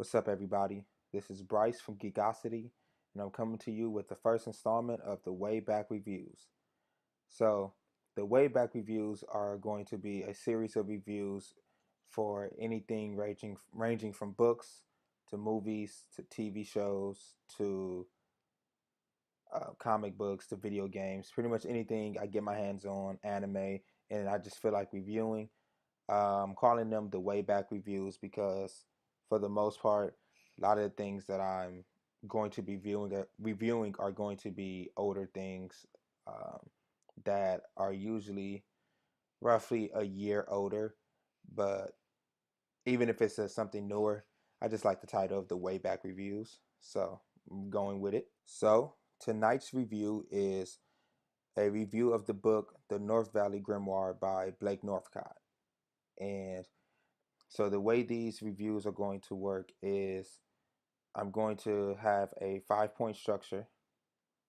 What's up, everybody? This is Bryce from Geekosity, and I'm coming to you with the first installment of the Wayback Reviews. So, the Wayback Reviews are going to be a series of reviews for anything ranging from books to movies to TV shows to comic books to video games. Pretty much anything I get my hands on, anime, and I just feel like reviewing. I'm calling them the Wayback Reviews because, for the most part, a lot of the things that I'm going to be reviewing are going to be older things um, that are usually roughly a year older. But even if it's something newer, I just like the title of the Wayback Reviews. So I'm going with it. So tonight's review is a review of the book The North Valley Grimoire by Blake Northcott. And so the way these reviews are going to work is I'm going to have a 5 point structure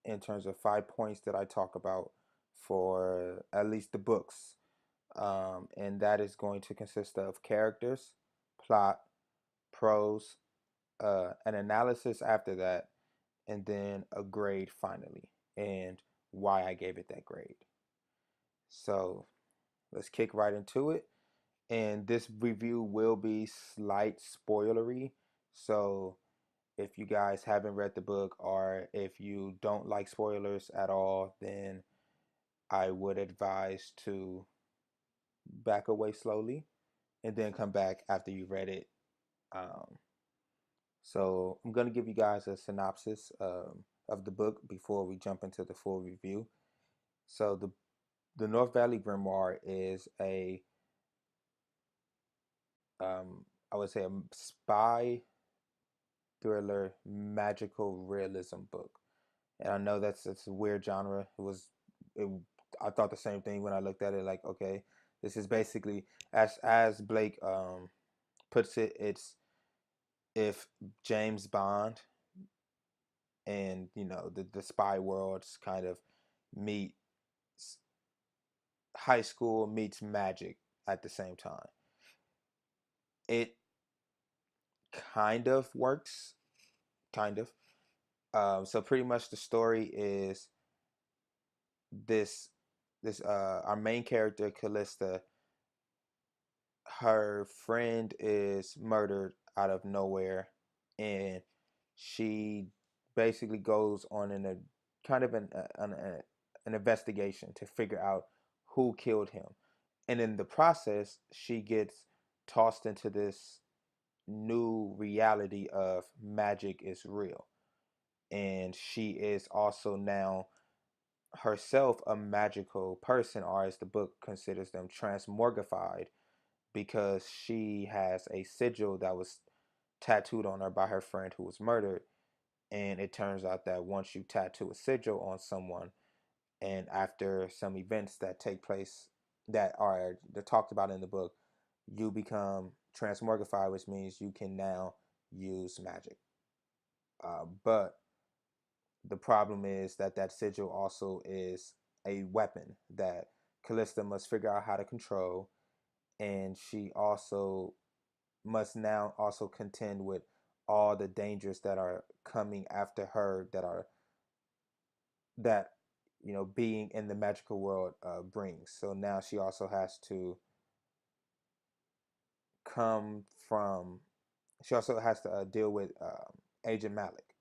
in terms of 5 points that I talk about for at least the books. And that is going to consist of characters, plot, prose, an analysis after that, and then a grade finally, and why I gave it that grade. So let's kick right into it. And this review will be slight spoilery. So if you guys haven't read the book or if you don't like spoilers at all, then I would advise to back away slowly and then come back after you read it. Um, so I'm going to give you guys a synopsis of the book before we jump into the full review. So the North Valley Grimoire is I would say a spy thriller magical realism book. And I know that's a weird genre. It, I thought the same thing when I looked at it. Like, okay, this is basically as Blake puts it. It's if James Bond and the spy worlds kind of meet high school meets magic at the same time. It kind of works, kind of. So pretty much the story is this this our main character Callista, her friend is murdered out of nowhere, and she basically goes on a kind of an investigation to figure out who killed him. And in the process, she gets tossed into this new reality of magic is real. And she is also now herself a magical person, or as the book considers them, transmorgified, because she has a sigil that was tattooed on her by her friend who was murdered. And it turns out that once you tattoo a sigil on someone, and after some events that take place that are they're talked about in the book, you become transmorgified, which means you can now use magic. But the problem is that that sigil also is a weapon that Callista must figure out how to control, and she also must now also contend with all the dangers that are coming after her, that being in the magical world brings. So now she also has to come from she also has to deal with Agent Malik.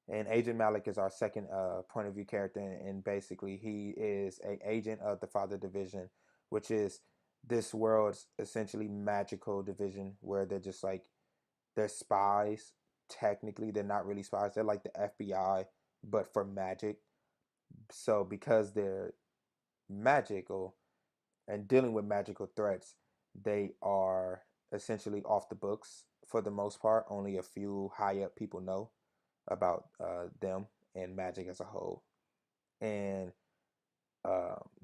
And Agent Malik is our second point of view character, and basically he is a agent of the Father Division, which is this world's essentially magical division, where they're just like they're spies. Technically, they're not really spies. They're like the FBI, but for magic. So because they're magical and dealing with magical threats, they are essentially off the books for the most part. Only a few high up people know about them and magic as a whole. And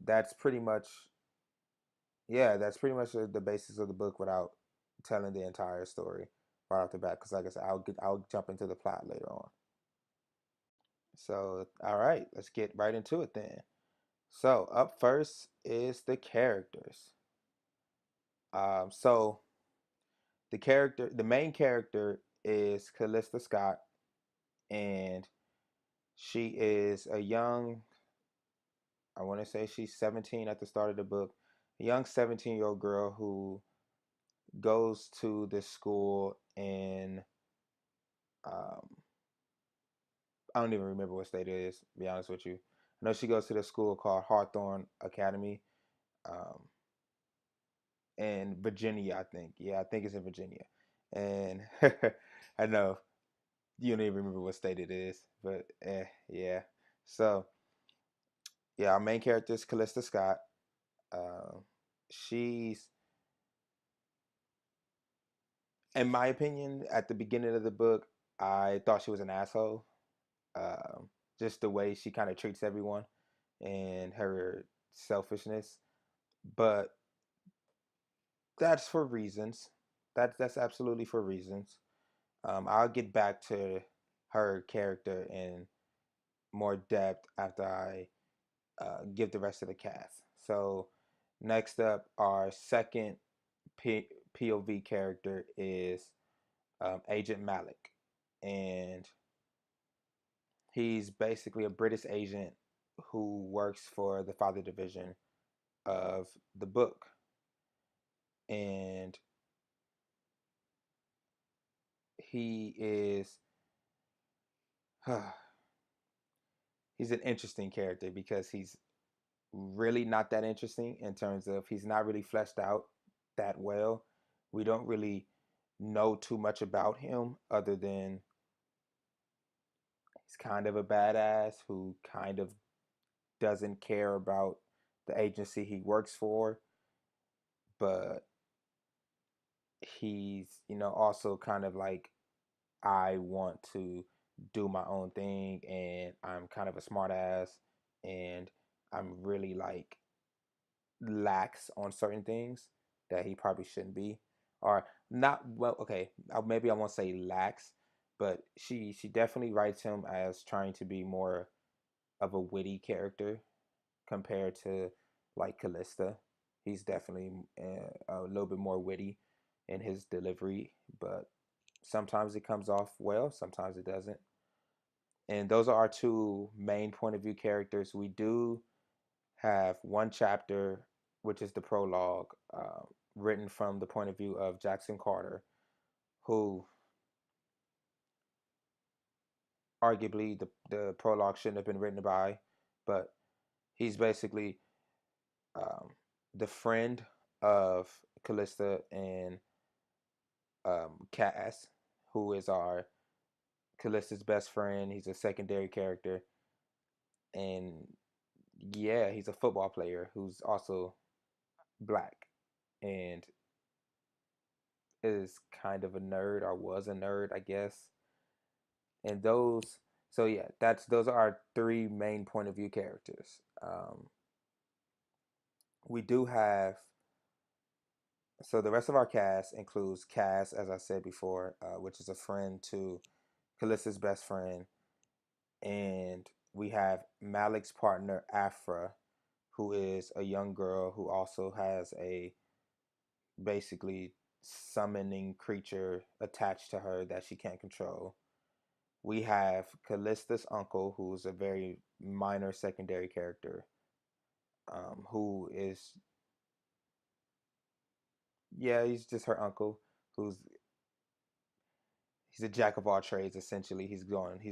that's pretty much, yeah, that's pretty much the basis of the book without telling the entire story right off the bat. Because like I said, I'll jump into the plot later on. So all right, let's get right into it then. So up first is the characters. So the main character is Callista Scott, and she is a young, I want to say she's 17 at the start of the book, a young 17-year-old girl who goes to this school in, um, I don't even remember what state it is, to be honest with you. I know she goes to the school called Hawthorne Academy, um, in Virginia, I think. Yeah, I think it's in Virginia. And I know you don't even remember what state it is, but yeah. So yeah, our main character is Callista Scott. Um, she's, in my opinion, at the beginning of the book, I thought she was an asshole. Um, just the way she kind of treats everyone and her selfishness. But that's for reasons. That's absolutely for reasons. I'll get back to her character in more depth after I give the rest of the cast. So next up, our second POV character is Agent Malik, and he's basically a British agent who works for the Father Division of the book, and he is he's an interesting character because he's really not that interesting in terms of he's not really fleshed out that well. We don't really know too much about him other than he's kind of a badass who kind of doesn't care about the agency he works for, but he's, also kind of like, I want to do my own thing and I'm kind of a smart ass and I'm really like lax on certain things that he probably shouldn't be, or not. Well, okay, maybe I won't say lax, but she definitely writes him as trying to be more of a witty character compared to like Callista. He's definitely a little bit more witty in his delivery, but sometimes it comes off well, sometimes it doesn't. And those are our two main point of view characters. We do have one chapter, which is the prologue, written from the point of view of Jackson Carter, who arguably the prologue shouldn't have been written by, but he's basically um, the friend of Callista and Cass, who is our Callista's best friend. He's a secondary character, and yeah, he's a football player who's also black and is kind of a nerd, or was a nerd, I guess. And those, so yeah, those are our three main point of view characters. We do have, so the rest of our cast includes Cass, as I said before, which is a friend to Callista's best friend, and we have Malik's partner Afra, who is a young girl who also has a basically summoning creature attached to her that she can't control. We have Callista's uncle, who's a very minor secondary character, who is, yeah, he's just her uncle, who's he's a jack of all trades essentially. He's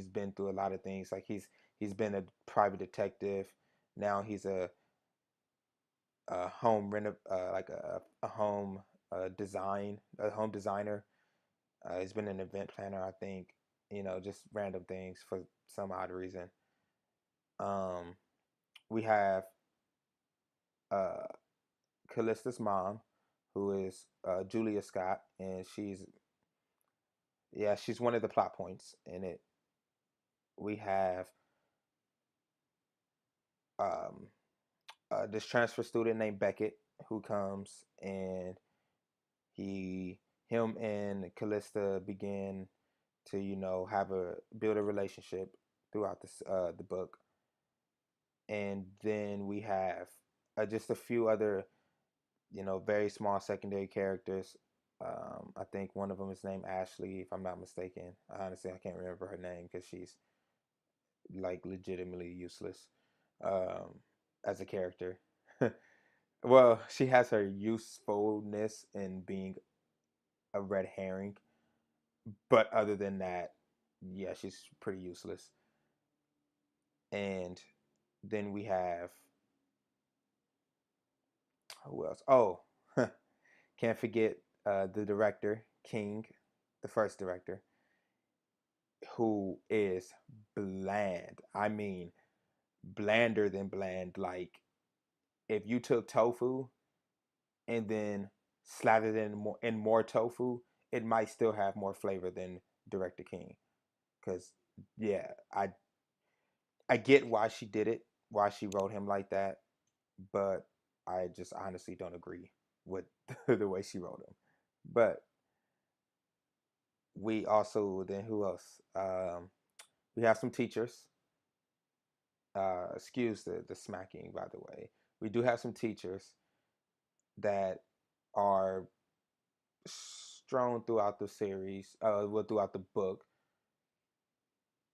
been through a lot of things. Like he's been a private detective. Now he's a home reno like a home a home designer. He's been an event planner, I think. Just random things for some odd reason. Um, we have uh, Callista's mom, who is Julia Scott, and she's one of the plot points in it. We have um, this transfer student named Beckett who comes, and he him and Callista begin to have a build a relationship throughout the book. And then we have just a few other very small secondary characters. I think one of them is named Ashley, if I'm not mistaken. Honestly, I can't remember her name because she's like legitimately useless um, as a character. Well, she has her usefulness in being a red herring, but other than that, yeah, she's pretty useless. And then we have who else? Oh, can't forget the director King, the first director, who is bland. I mean, blander than bland. Like if you took tofu and then slathered in more tofu, it might still have more flavor than Director King. Cause yeah, I get why she did it, why she wrote him like that, but I just honestly don't agree with the way she wrote him. But we also then who else? We have some teachers. Excuse the smacking, by the way. We do have some teachers that are strewn throughout the series, well, throughout the book.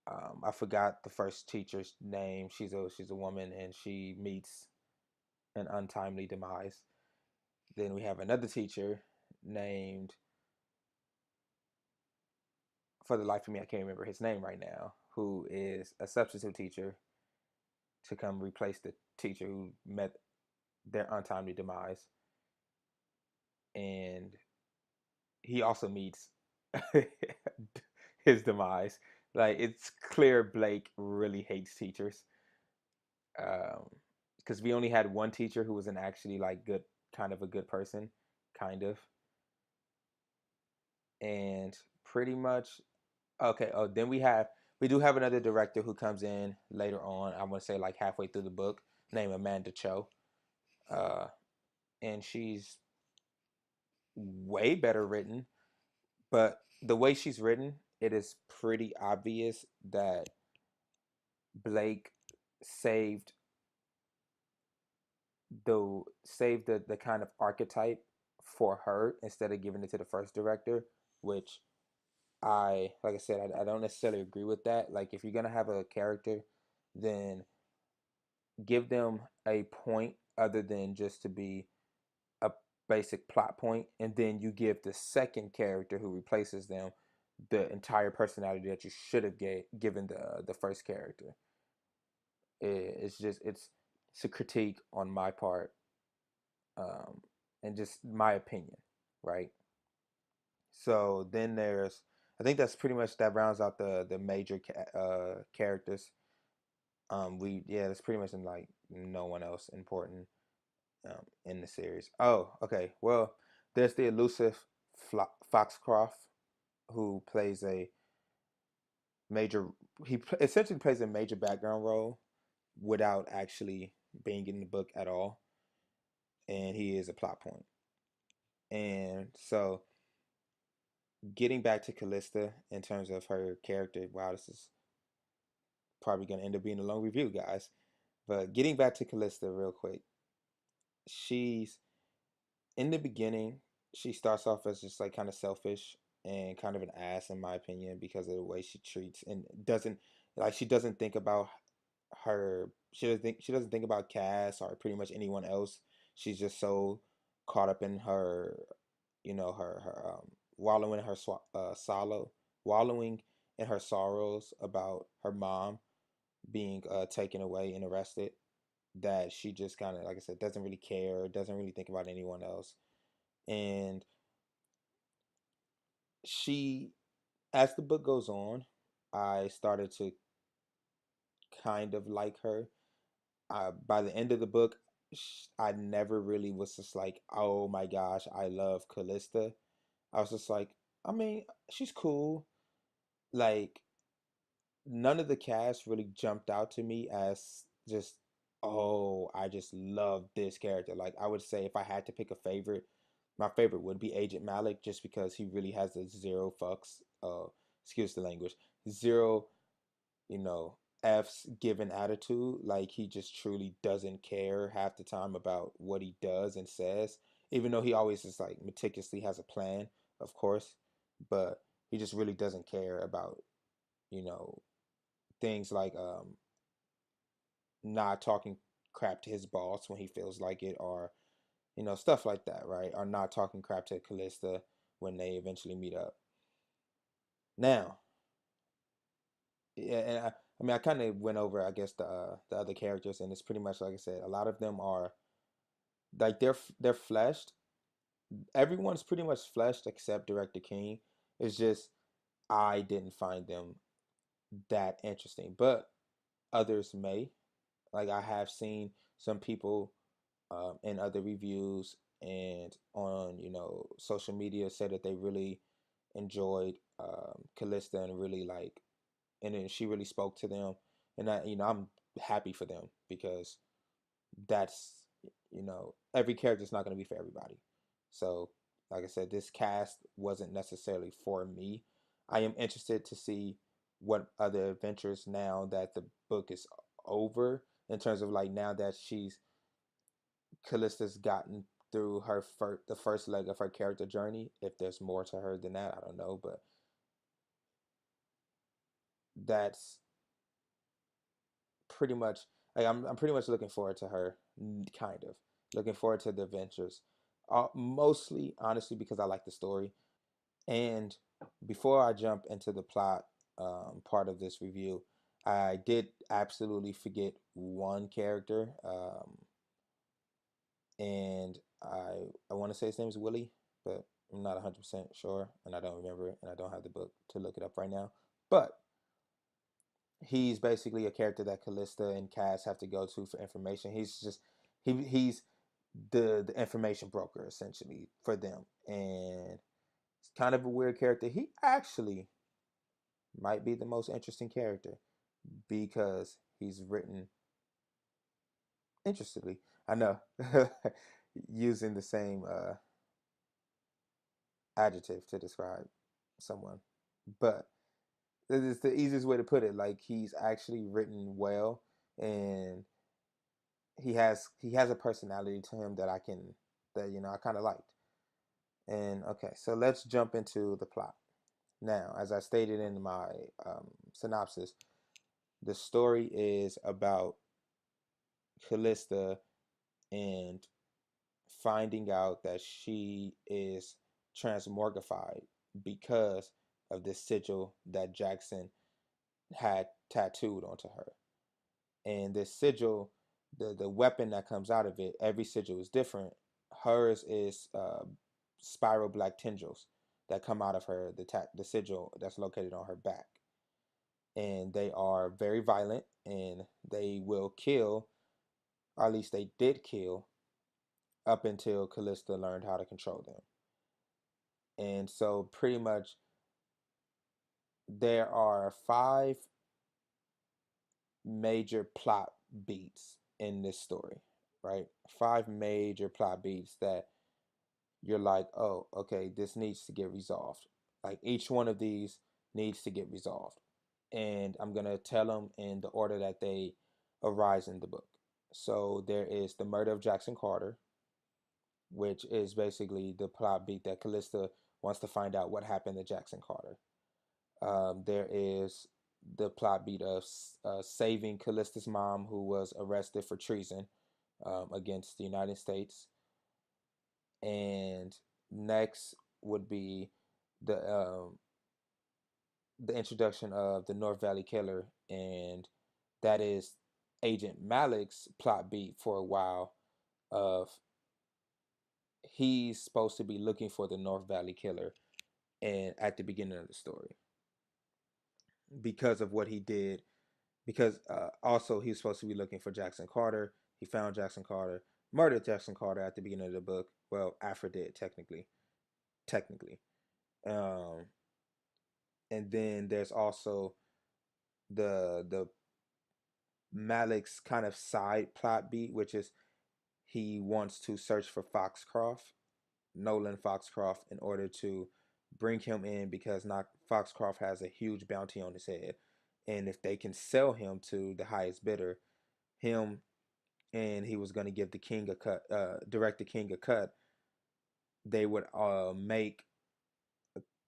I forgot the first teacher's name. She's a woman, and she meets an untimely demise. Then we have another teacher named, for the life of me, I can't remember his name right now, who is a substitute teacher to come replace the teacher who met their untimely demise. And he also meets his demise. Like it's clear Blake really hates teachers. Because we only had one teacher who was an actually like good, kind of a good person, kind of, and pretty much okay. Oh, then we do have another director who comes in later on. I want to say like halfway through the book, named Amanda Cho, uh, and she's way better written. But the way she's written, it is pretty obvious that Blake saved the kind of archetype for her instead of giving it to the first director, which like I said, I don't necessarily agree with that. Like if you're gonna have a character, then give them a point other than just to be a basic plot point, and then you give the second character who replaces them the entire personality that you should have given the first character. It's just it's a critique on my part, um, and just my opinion, right? So then there's, I think that's pretty much that rounds out the major characters. We yeah, that's pretty much in like no one else important in the series. Oh, okay. Well, there's the elusive Foxcroft who plays a major. Essentially plays a major background role without actually being in the book at all, and he is a plot point. And so, getting back to Callista in terms of her character, wow, this is probably going to end up being a long review, guys. But getting back to Callista real quick, she's in the beginning, she starts off as just like kind of selfish and kind of an ass in my opinion because of the way she treats and doesn't like she doesn't think about she doesn't think about Cass or pretty much anyone else. She's just so caught up in her, wallowing in her wallowing in her sorrows about her mom being taken away and arrested, that she just kind of, like I said, doesn't really care, doesn't really think about anyone else. And she, as the book goes on, I started to kind of like her. By the end of the book, I never really was just like, oh my gosh, I love Callista. I was just like, I mean, she's cool. Like, none of the cast really jumped out to me as just, oh, I just love this character. Like, I would say if I had to pick a favorite, my favorite would be Agent Malik, just because he really has a zero fucks, excuse the language, zero, you know, F's given attitude. Like, he just truly doesn't care half the time about what he does and says. even though he always is like meticulously has a plan, of course, but he just really doesn't care about, you know, things like not talking crap to his boss when he feels like it, or stuff like that, right? Or not talking crap to Callista when they eventually meet up. Now, yeah, and I mean, I kind of went over, I guess, the other characters, and it's pretty much like I said. A lot of them are like they're fleshed. Everyone's pretty much fleshed except Director King. It's just I didn't find them that interesting, but others may. Like I have seen some people in other reviews and on social media say that they really enjoyed Callista and really like, and then she really spoke to them, and I'm happy for them because that's every character is not going to be for everybody. So like I said, this cast wasn't necessarily for me. I am interested to see what other adventures now that the book is over, in terms of like now that Callista's gotten through the first leg of her character journey. If there's more to her than that, I don't know, but that's pretty much like I'm pretty much looking forward to her, kind of looking forward to the adventures, mostly honestly because I like the story. And before I jump into the plot part of this review, I did absolutely forget one character, and I want to say his name is Willie, but I'm not 100% sure, and I don't remember it, and I don't have the book to look it up right now. But he's basically a character that Callista and Cass have to go to for information. He's just he's the information broker essentially for them, and it's kind of a weird character. He actually might be the most interesting character because he's written interestingly. I know, using the same adjective to describe someone, but it's the easiest way to put it. Like he's actually written well, and he has a personality to him that I kind of liked. And okay, so let's jump into the plot. Now, as I stated in my synopsis, the story is about Callista and finding out that she is transmorgified because of this sigil that Jackson had tattooed onto her. And this sigil, the weapon that comes out of it, every sigil is different. Hers is spiral black tendrils that come out of her, the sigil that's located on her back, and they are very violent, and they will kill, or at least they did kill, up until Callista learned how to control them. And so pretty much there are five major plot beats in this story, right? Five major plot beats that you're like, oh, okay, this needs to get resolved. Like each one of these needs to get resolved. And I'm going to tell them in the order that they arise in the book. So there is the murder of Jackson Carter, which is basically the plot beat that Callista wants to find out what happened to Jackson Carter. There is the plot beat of saving Callista's mom, who was arrested for treason against the United States. And next would be the um, the introduction of the North Valley Killer, and that is Agent Malik's plot beat for a while of he's supposed to be looking for the North Valley Killer, and at the beginning of the story, because of what he did, because also he was supposed to be looking for Jackson Carter. He found Jackson Carter, murdered Jackson Carter at the beginning of the book. Well, Afra did technically. Um, and then there's also the Malik's kind of side plot beat, which is he wants to search for Foxcroft, Nolan Foxcroft, in order to bring him in because not Foxcroft has a huge bounty on his head, and if they can sell him to the highest bidder, him and he was going to give the king a cut, direct the king a cut they would make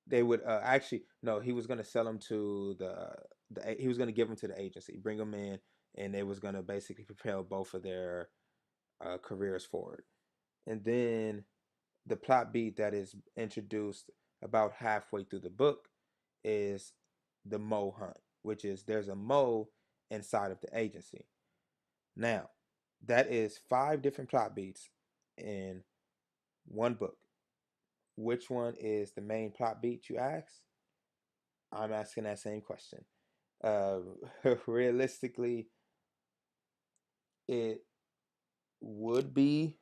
they would actually no, he was going to sell them to the he was going to give them to the agency, bring them in, and they was going to basically propel both of their careers forward. And then the plot beat that is introduced about halfway through the book is the mole hunt, which is there's a mole inside of the agency. Now, that is 5 different plot beats in one book. Which one is the main plot beat, you ask? I'm asking that same question. Uh, Realistically, it would be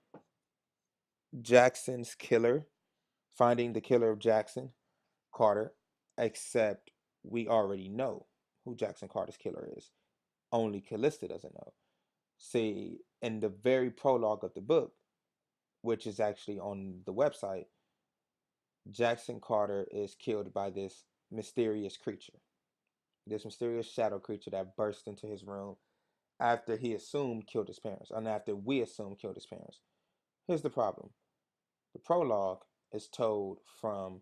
Jackson's killer, finding the killer of Jackson Carter, except we already know who Jackson Carter's killer is. Only Callista doesn't know. See, in the very prologue of the book, which is actually on the website, Jackson Carter is killed by this mysterious creature, this mysterious shadow creature that burst into his room after he assumed killed his parents, and after we assumed killed his parents. Here's the problem: the prologue is told from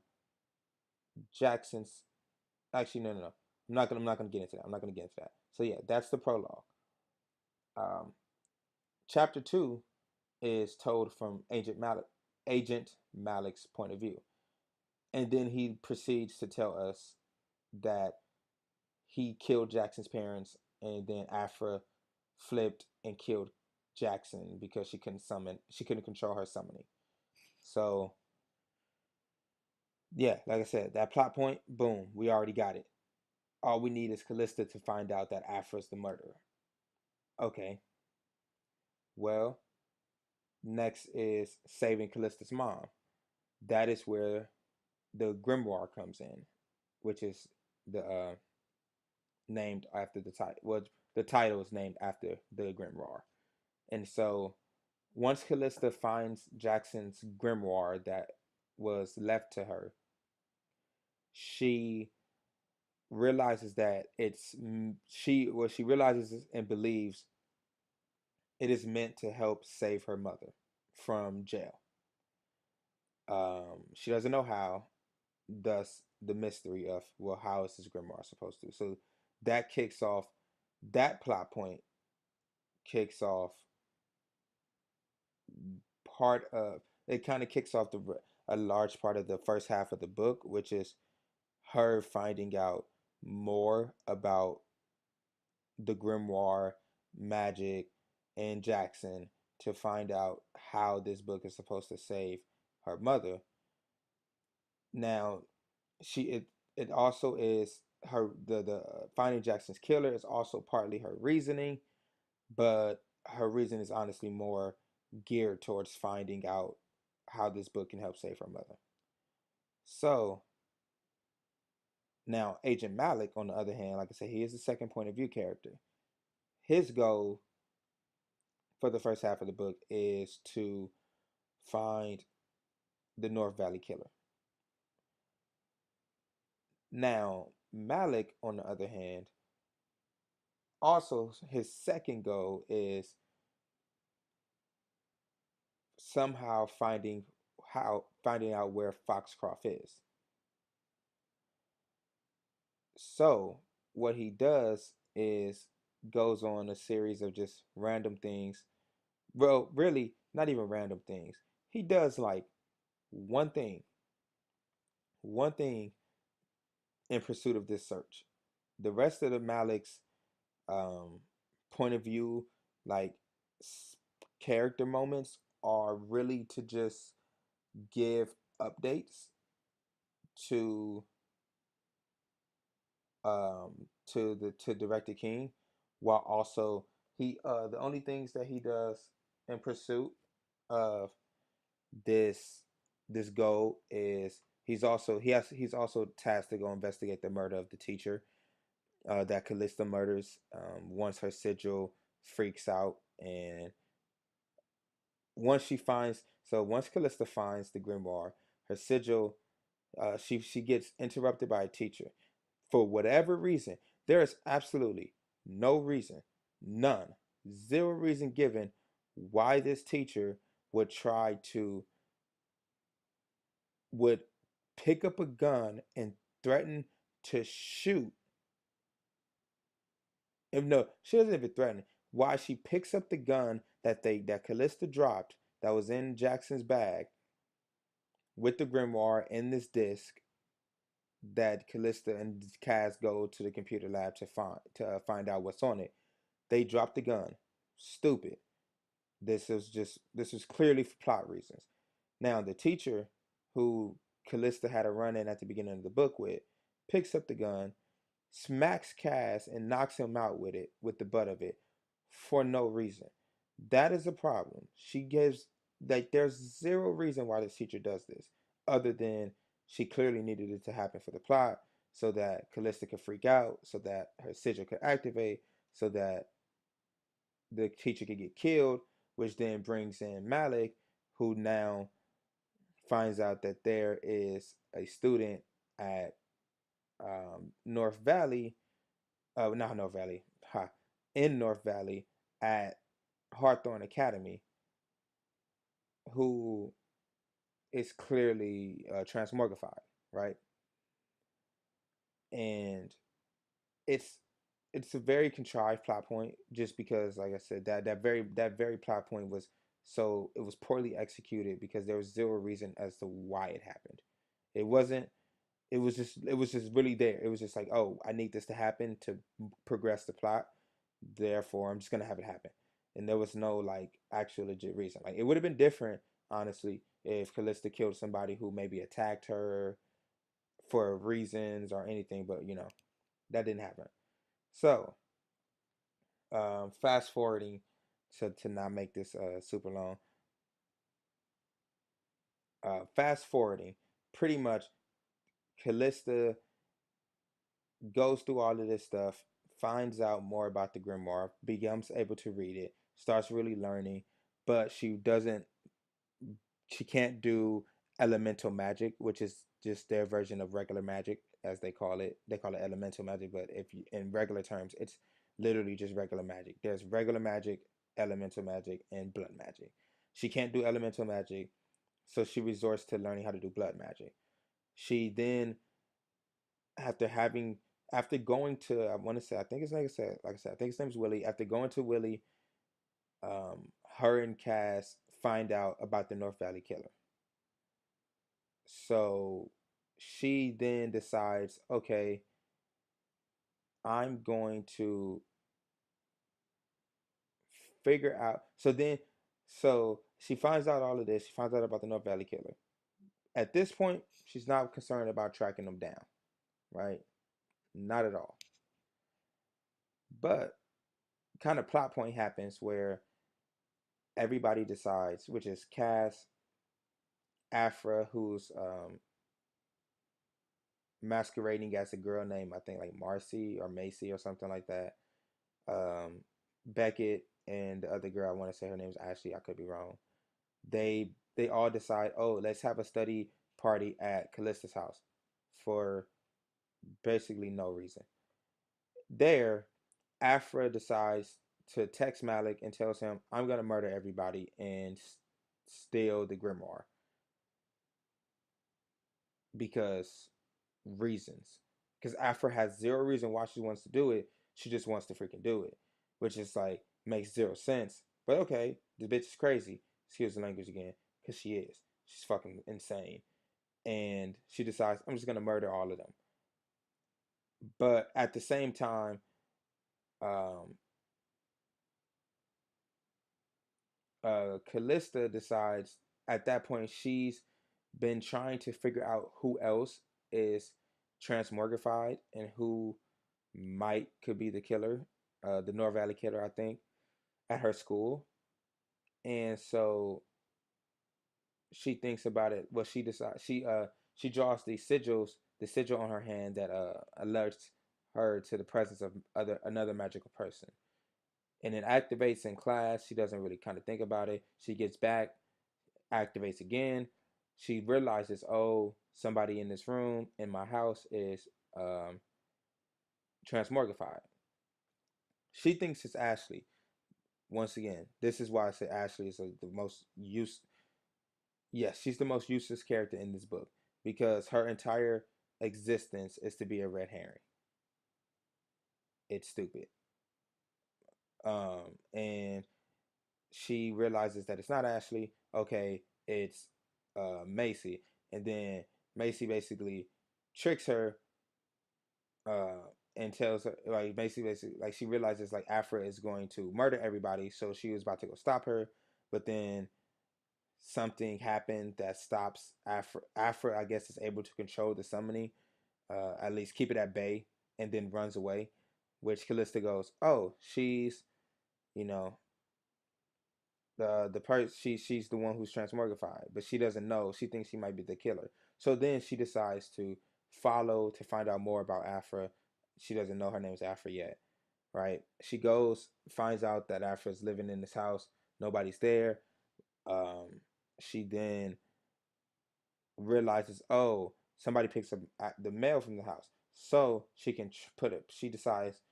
Jackson's. Actually, no, no, no. I'm not gonna get into that. I'm not gonna get into that. So yeah, that's the prologue. Um, Chapter 2 is told from Agent Malik's point of view, and then he proceeds to tell us that he killed Jackson's parents, and then Afra flipped and killed Jackson because she couldn't control her summoning. So yeah, like I said, that plot point, boom, we already got it. All we need is Callista to find out that Afra's the murderer. Okay, well, next is saving Callista's mom. That is where the Grimoire comes in, which is the named after the title. Well, the title is named after the Grimoire. And so once Callista finds Jackson's Grimoire that was left to her, she realizes that she realizes and believes it is meant to help save her mother from jail. She doesn't know how, thus the mystery of, well, how is this grimoire supposed to? So that kicks off that plot point kicks off part of it kind of kicks off a large part of the first half of the book, which is her finding out more about the grimoire, magic, and Jackson to find out how this book is supposed to save her mother. Now, she it also is her the finding Jackson's killer is also partly her reasoning, but her reason is honestly more geared towards finding out how this book can help save her mother. So now Agent Malik, on the other hand, like I said, he is the second point of view character. His goal for the first half of the book is to find the North Valley killer. Now, Malik, on the other hand, also his second goal is somehow finding out where Foxcroft is. So what he does is goes on a series of just random things. Well, really, not even random things. He does like one thing, one thing in pursuit of this search. The rest of the Malik's um, point of view, like character moments, are really to just give updates to to Director King, while also he the only things that he does in pursuit of this this goal is he's also tasked to go investigate the murder of the teacher that Callista murders once her sigil freaks out, and once Callista finds the grimoire, her sigil she gets interrupted by a teacher for whatever reason. There is absolutely no reason, none, zero reason given why this teacher would try to would pick up a gun and threaten to shoot. If no, she doesn't even threaten. Why she picks up the gun that Callista dropped that was in Jackson's bag with the grimoire in this disc that Callista and Kaz go to the computer lab to find out what's on it. They drop the gun. Stupid. This was clearly for plot reasons. Now the teacher who Callista had a run in at the beginning of the book with picks up the gun, smacks Cass and knocks him out with it, with the butt of it, for no reason. That is a problem. She gives like there's zero reason why this teacher does this, other than she clearly needed it to happen for the plot, so that Callista could freak out, so that her sigil could activate, so that the teacher could get killed, which then brings in Malik, who now finds out that there is a student at North Valley, not North Valley, in North Valley at Hawthorne Academy, who is clearly transmogrified, right? And it's it's a very contrived plot point, just because, like I said, that very plot point was so it was poorly executed because there was zero reason as to why it happened. It wasn't. It was just really there. It was just like, oh, I need this to happen to progress the plot. Therefore, I'm just gonna have it happen. And there was no like actual legit reason. Like it would have been different, honestly, if Callista killed somebody who maybe attacked her for reasons or anything, but that didn't happen. So, fast forwarding to not make this super long. Fast forwarding, pretty much Callista goes through all of this stuff, finds out more about the grimoire, becomes able to read it, starts really learning, but she can't do elemental magic, which is just their version of regular magic, as they call it. They call it elemental magic, but if you, in regular terms, it's literally just regular magic. There's regular magic, elemental magic, and blood magic. She can't do elemental magic, so she resorts to learning how to do blood magic. She then, after having after going to, I want to say, I think it's like I said, I think his name's Willie. After going to Willie, her and Cass find out about the North Valley killer. So she then decides, okay, I'm going to figure out. So she finds out all of this. She finds out about the North Valley killer. At this point, she's not concerned about tracking them down, right? Not at all. But kind of plot point happens where everybody decides, which is Cass, Afra, who's masquerading as a girl named, I think, like Marcy or Macy or something like that. Um, Beckett and the other girl, I want to say her name's Ashley. I could be wrong. They all decide, oh, let's have a study party at Callista's house for basically no reason. There, Afra decides to text Malik and tells him, I'm gonna murder everybody and steal the grimoire because reasons. Because Afra has zero reason why she wants to do it. She just wants to freaking do it, which is like makes zero sense. But okay, the bitch is crazy. Excuse the language again, because she is. She's fucking insane, and she decides I'm just gonna murder all of them. But at the same time, um, Callista decides at that point she's been trying to figure out who else is transmorgified and who might could be the killer, the North Valley killer, I think, at her school. And so she thinks about it. Well, she decides she draws the sigil on her hand that alerts her to the presence of another magical person. And it activates in class. She doesn't really kind of think about it. She gets back, activates again. She realizes, oh, somebody in this room in my house is transmorgified. She thinks it's Ashley. Once again, this is why I say Ashley is the most use. Yes, she's the most useless character in this book because her entire existence is to be a red herring. It's stupid. And she realizes that it's not Ashley. Okay, it's Macy, and then Macy basically tricks her and tells her like basically like she realizes like Afra is going to murder everybody, so she was about to go stop her, but then something happened that stops Afra. Afra, I guess, is able to control the summoning, at least keep it at bay, and then runs away. Which Callista goes, "Oh, she's you know the person she's the one who's transmogrified, but she doesn't know. She thinks she might be the killer. So then she decides to follow to find out more about Afra. She doesn't know her name's Afra yet, right? She goes, finds out that Afra's living in this house. Nobody's there. Um, she then realizes, oh, somebody picks up the mail from the house, so she can put it. She decides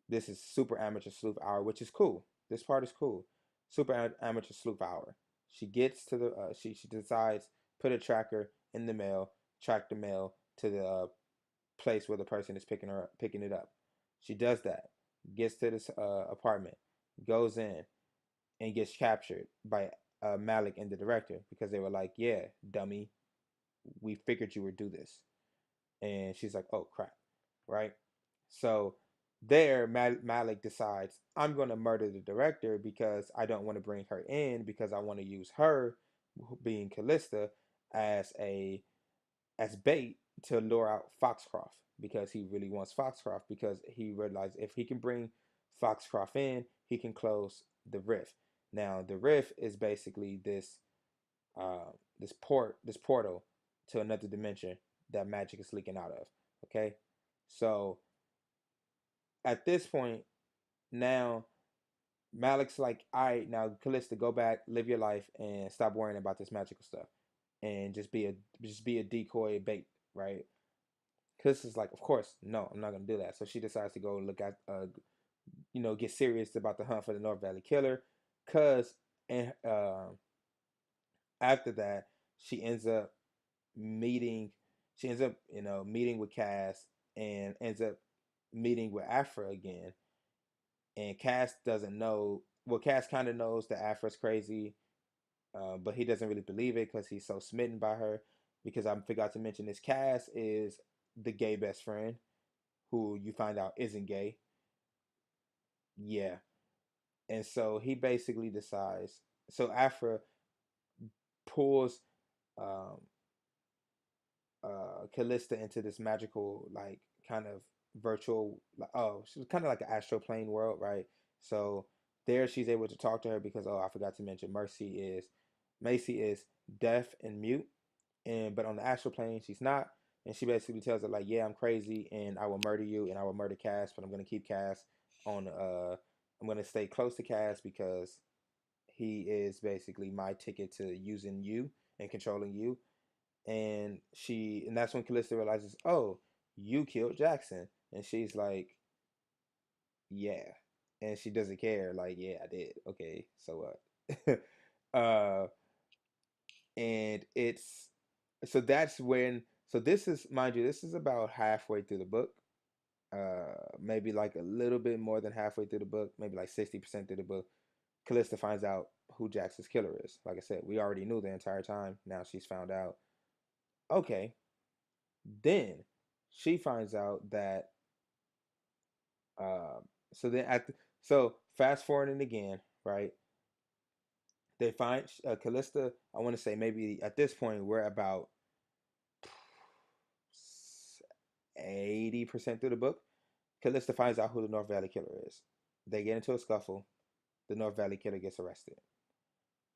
this is super amateur sleuth hour, which is cool. This part is cool. Super amateur sleuth hour. She gets to the she decides put a tracker in the mail, track the mail to the place where the person is picking it up. She does that. Gets to this apartment, goes in, and gets captured by Malik and the director because they were like, "Yeah, dummy, we figured you would do this." And she's like, "Oh crap," right? So there, Malik decides I'm going to murder the director because I don't want to bring her in because I want to use her, being Callista, as bait to lure out Foxcroft because he really wants Foxcroft because he realized if he can bring Foxcroft in, he can close the rift. Now the rift is basically this portal to another dimension that magic is leaking out of. Okay, so at this point now Malik's like, all right, now Callista, go back, live your life, and stop worrying about this magical stuff, and just be a decoy bait, right? Callista's like, of course, no, I'm not gonna do that. So she decides to go look at, get serious about the hunt for the North Valley Killer, cause and after that she ends up meeting, meeting with Cass and ends up meeting with Afra again, and Cass doesn't know. Well, Cass kind of knows that Afra's crazy, but he doesn't really believe it because he's so smitten by her. Because I forgot to mention this, Cass is the gay best friend who you find out isn't gay. Yeah, and so he basically decides. So Afra pulls um, Callista into this magical, like, kind of virtual. Oh, she was kind of like an astral plane world, right? So there, she's able to talk to her because, oh, I forgot to mention, Macy is deaf and mute, and but on the astral plane, she's not. And she basically tells her like, yeah, I'm crazy, and I will murder you, and I will murder Cass, but I'm gonna keep Cass on. I'm gonna stay close to Cass because he is basically my ticket to using you and controlling you, and that's when Callista realizes, oh, you killed Jackson, and she's like, yeah, and she doesn't care, like, yeah, I did. Okay, so what? uh, and it's so that's when so this is, mind you, this is about halfway through the book, maybe like a little bit more than halfway through the book, maybe like 60% through the book. Callista finds out who Jackson's killer is. Like I said, we already knew the entire time. Now she's found out. Okay, then she finds out that uh, so then so fast forwarding again, right? They find Callista. I want to say maybe at this point we're about 80% through the book. Callista finds out who the North Valley Killer is. They get into a scuffle. The North Valley Killer gets arrested.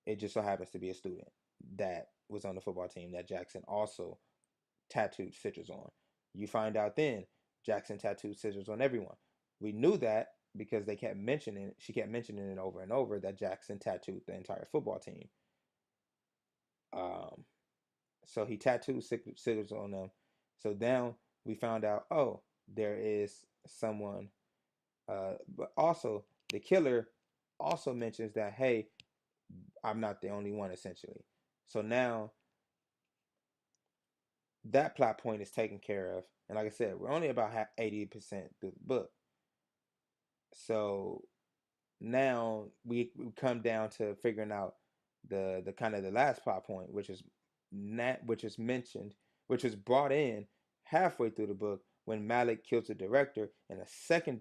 It just so happens to be a student that was on the football team that Jackson also tattooed sigils on. You find out then Jackson tattooed sigils on everyone. We knew that because she kept mentioning it over and over that Jackson tattooed the entire football team. Um, so he tattooed sigils on them. So now we found out, oh, there is someone, but also the killer also mentions that, hey, I'm not the only one, essentially. So now that plot point is taken care of. And like I said, we're only about 80% through the book. So now we come down to figuring out the kind of the last plot point, which is mentioned, which was brought in halfway through the book when Malik kills the director, and a second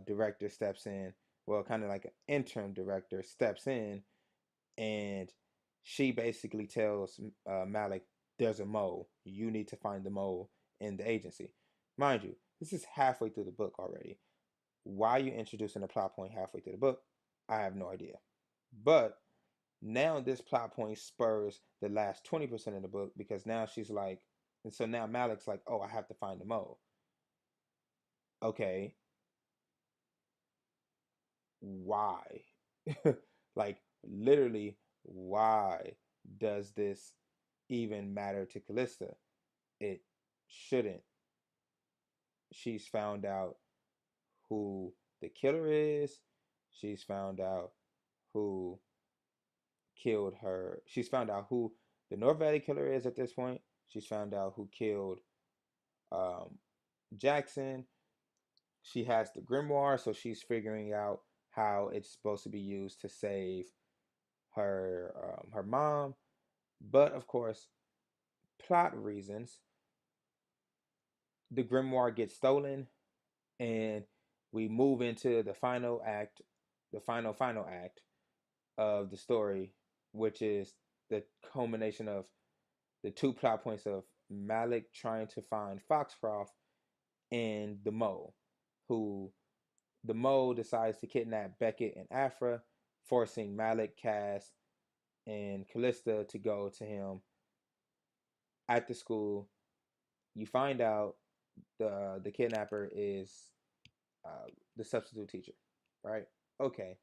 director steps in. Well, kind of like an interim director steps in, and she basically tells Malik, "There's a mole. You need to find the mole in the agency." Mind you, this is halfway through the book already. Why are you introducing a plot point halfway through the book? I have no idea. But now this plot point spurs the last 20% of the book because now she's like, and so now Malik's like, oh, I have to find the mole. Okay, why? Like, literally, why does this even matter to Callista? It shouldn't. She's found out who the killer is. She's found out who killed her. She's found out who the North Valley killer is at this point. She's found out who killed um, Jackson. She has the Grimoire, so she's figuring out how it's supposed to be used to save her mom. But of course, plot reasons, the Grimoire gets stolen, and we move into the final act, the final act of the story, which is the culmination of the two plot points of Malik trying to find Foxcroft and the mole, who the mole decides to kidnap Beckett and Afra, forcing Malik, Cass, and Callista to go to him at the school. You find out the kidnapper is the substitute teacher, right? Okay,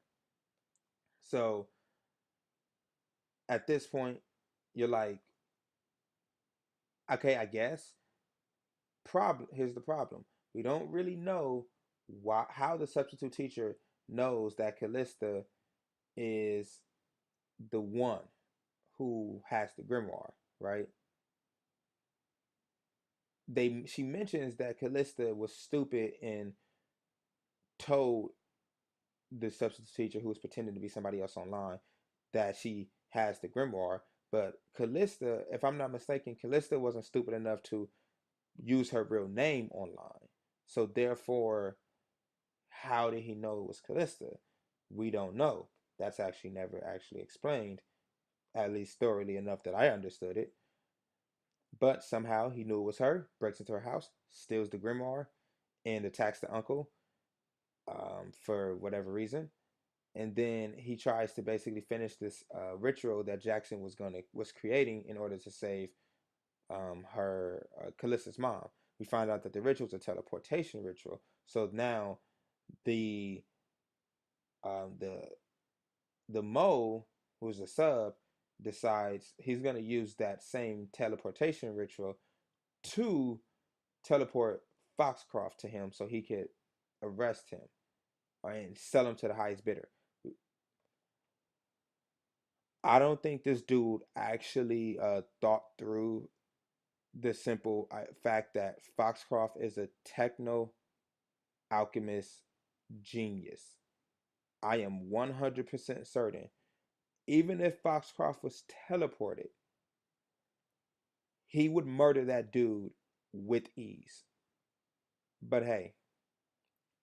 so at this point, you're like, okay, I guess. Problem. Here's the problem. We don't really know how the substitute teacher knows that Callista is the one who has the grimoire, right? She mentions that Callista was stupid and told the substitute teacher, who was pretending to be somebody else online, that she has the grimoire. But Callista, if I'm not mistaken, Callista wasn't stupid enough to use her real name online. So therefore, how did he know it was Callista? We don't know. That's actually never actually explained, at least thoroughly enough that I understood it. But somehow he knew it was her, breaks into her house, steals the grimoire, and attacks the uncle for whatever reason. And then he tries to basically finish this ritual that Jackson was creating in order to save her Callista's mom. We find out that the ritual is a teleportation ritual. So now the um, the the mole, who's a sub, decides he's going to use that same teleportation ritual to teleport Foxcroft to him so he could arrest him and sell him to the highest bidder. I don't think this dude actually thought through the simple fact that Foxcroft is a techno alchemist genius. I am 100% certain. Even if Foxcroft was teleported, he would murder that dude with ease. But hey,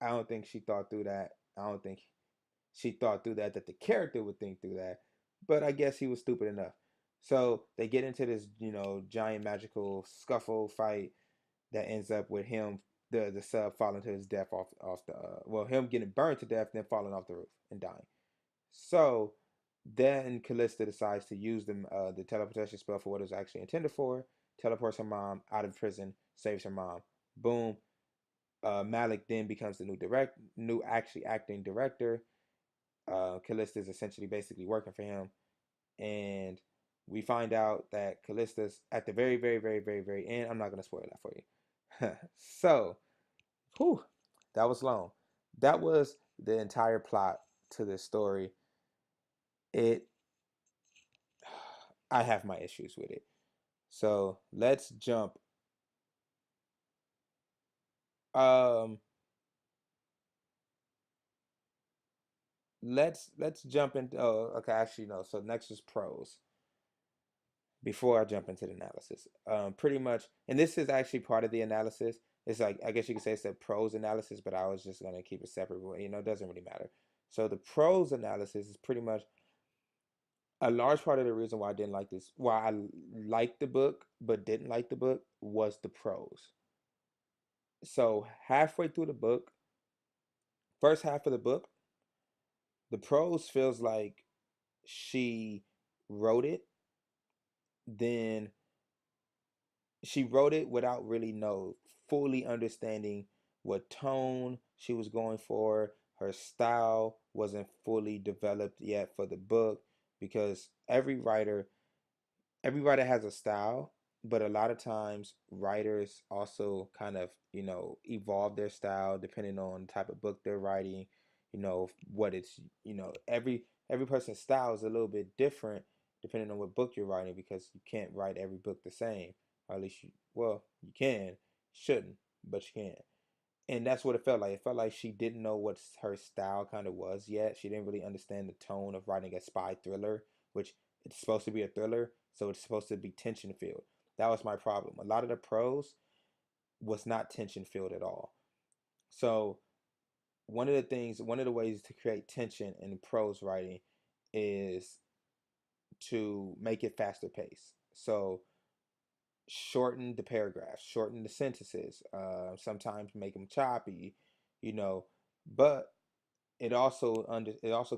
I don't think she thought through that. I don't think she thought through that the character would think through that. But I guess he was stupid enough. So they get into this, giant magical scuffle fight that ends up with him, the sub, falling to his death off the him getting burned to death, then falling off the roof and dying. So then Callista decides to use the teleportation spell for what it was actually intended for. Teleports her mom out of prison, saves her mom. Boom. Malik then becomes the new actually acting director. Callista is essentially basically working for him, and we find out that Callista's at the very, very, very, very, very end. I'm not gonna spoil that for you. So, whew, that was long. That was the entire plot to this story. It, I have my issues with it. So let's jump Um, let's jump into. Oh, okay. Actually, no. So next is pros. Before I jump into the analysis, pretty much, and this is actually part of the analysis. It's like I guess you could say it's a pros analysis, but I was just gonna keep it separate. But, it doesn't really matter. So the pros analysis is pretty much a large part of the reason why I didn't like this, why I liked the book but didn't like the book was the prose. So halfway through the book, first half of the book, the prose feels like she wrote it, then she wrote it without really fully understanding what tone she was going for. Her style wasn't fully developed yet for the book because every writer has a style, but a lot of times writers also kind of, evolve their style depending on the type of book they're writing, what it's, every person's style is a little bit different depending on what book you're writing because you can't write every book the same. Or at least you can, shouldn't, but you can. And that's what it felt like. It felt like she didn't know what her style kind of was yet. She didn't really understand the tone of writing a spy thriller, which it's supposed to be a thriller, so it's supposed to be tension filled. That was my problem. A lot of the prose was not tension filled at all. So one of the ways to create tension in prose writing is to make it faster paced. So shorten the paragraphs, shorten the sentences, sometimes make them choppy, you know, but it also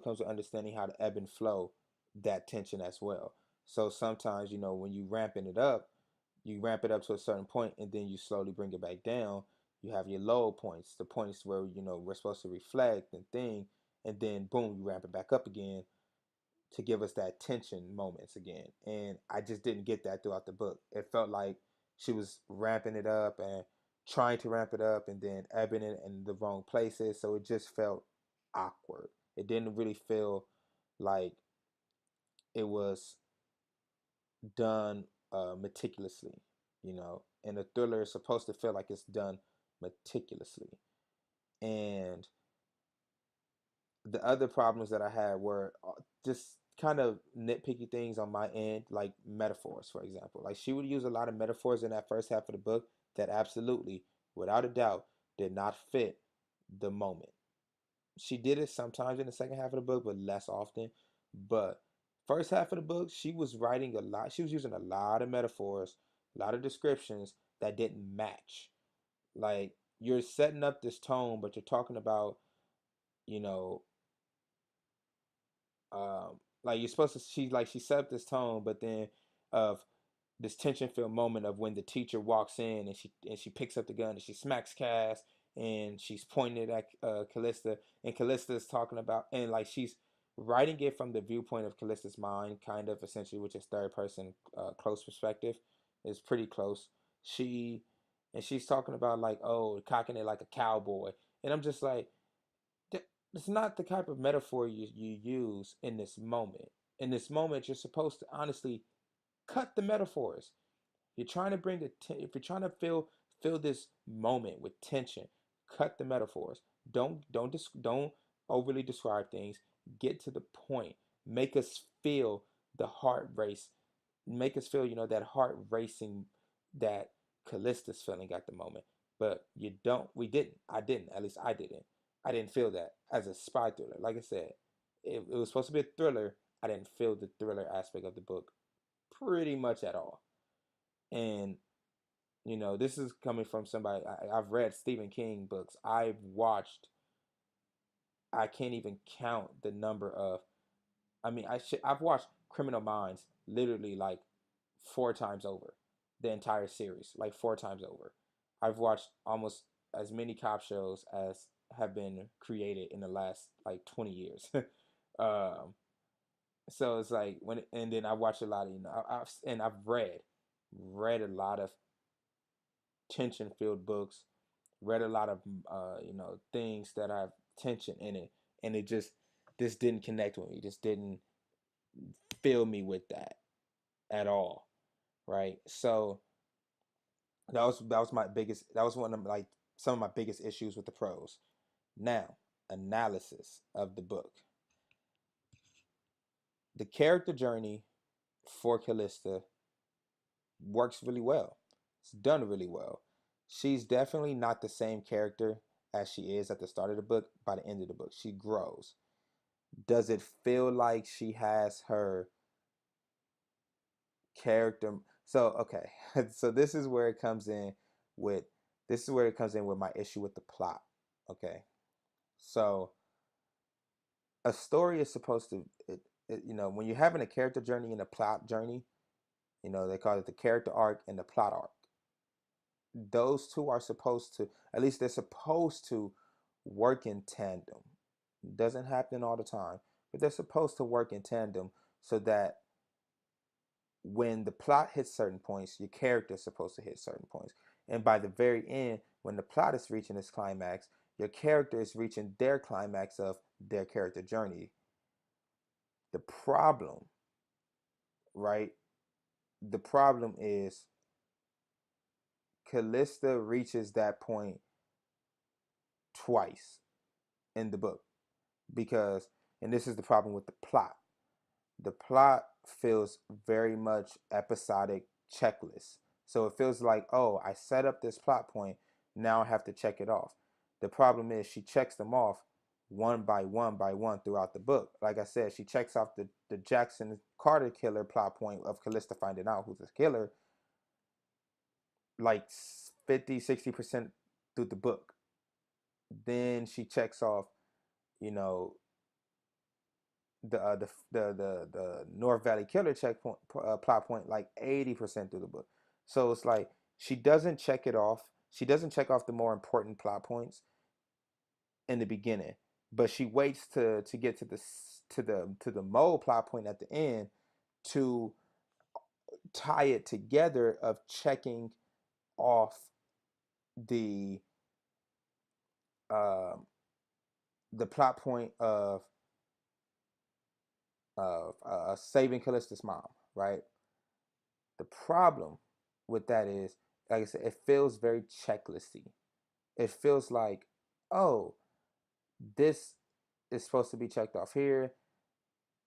comes with understanding how to ebb and flow that tension as well. So sometimes, when you ramp it up to a certain point and then you slowly bring it back down. You have your low points, the points where we're supposed to reflect and think, and then boom, you ramp it back up again to give us that tension moments again. And I just didn't get that throughout the book. It felt like she was ramping it up and trying to ramp it up and then ebbing it in the wrong places. So it just felt awkward. It didn't really feel like it was done meticulously, And a thriller is supposed to feel like it's done meticulously. And the other problems that I had were just kind of nitpicky things on my end, like metaphors, for example. Like she would use a lot of metaphors in that first half of the book that absolutely, without a doubt, did not fit the moment. She did it sometimes in the second half of the book, but less often. But first half of the book, she was writing a lot. She was using a lot of metaphors, a lot of descriptions that didn't match. Like you're setting up this tone, but you're talking about, you know, like you're supposed to she set up this tone, but then of this tension filled moment of when the teacher walks in and she picks up the gun and she smacks Cass and she's pointing it at Callista, and Callista's talking about, and like she's writing it from the viewpoint of Callista's mind, kind of essentially, which is third person close perspective, is pretty close. She and she's talking about like, oh, cocking it like a cowboy, and I'm just like, it's not the type of metaphor you use in this moment. In this moment, you're supposed to honestly cut the metaphors. You're trying to if you're trying to fill this moment with tension, cut the metaphors. Don't overly describe things. Get to the point. Make us feel the heart race. Make us feel, that heart racing that Callista's feeling at the moment. But you don't. We didn't. I didn't. At least I didn't. I didn't feel that as a spy thriller. Like I said, it was supposed to be a thriller. I didn't feel the thriller aspect of the book pretty much at all. And this is coming from somebody. I've read Stephen King books. I can't even count the number of. I mean, I've watched Criminal Minds literally like four times over, the entire series, like four times over. I've watched almost as many cop shows as have been created in the last like 20 years. um, so it's like and then I watch a lot of, I've read a lot of tension filled books, read a lot of things that have tension in it, and it just this didn't connect with me. Just didn't fill me with that at all, right? So that was my biggest. That was one of like some of my biggest issues with the prose. Now, analysis of the book. The character journey for Callista works really well. It's done really well. She's definitely not the same character as she is at the start of the book. By the end of the book, she grows. Does it feel like she has her character? So okay, so with this is where it comes in with my issue with the plot. Okay, so a story is supposed to, when you're having a character journey and a plot journey, they call it the character arc and the plot arc. Those two are supposed to, at least they're supposed to work in tandem. It doesn't happen all the time, but they're supposed to work in tandem so that when the plot hits certain points, your character is supposed to hit certain points. And by the very end, when the plot is reaching its climax, your character is reaching their climax of their character journey. The problem, right? The problem is Callista reaches that point twice in the book because, and this is the problem with the plot. The plot feels very much episodic checklist. So it feels like, oh, I set up this plot point, now I have to check it off. The problem is she checks them off one by one throughout the book. Like I said, she checks off the Jackson Carter killer plot point of Callista finding out who's the killer like 50-60% through the book. Then she checks off, you know, the North Valley Killer checkpoint plot point like 80% through the book. So it's like she doesn't check it off. She doesn't check off the more important plot points in the beginning, but she waits to get to the mole plot point at the end to tie it together of checking off the um the plot point of saving Callista's mom, right? The problem with that is, like I said, it feels very checklisty. It feels like, oh, this is supposed to be checked off here.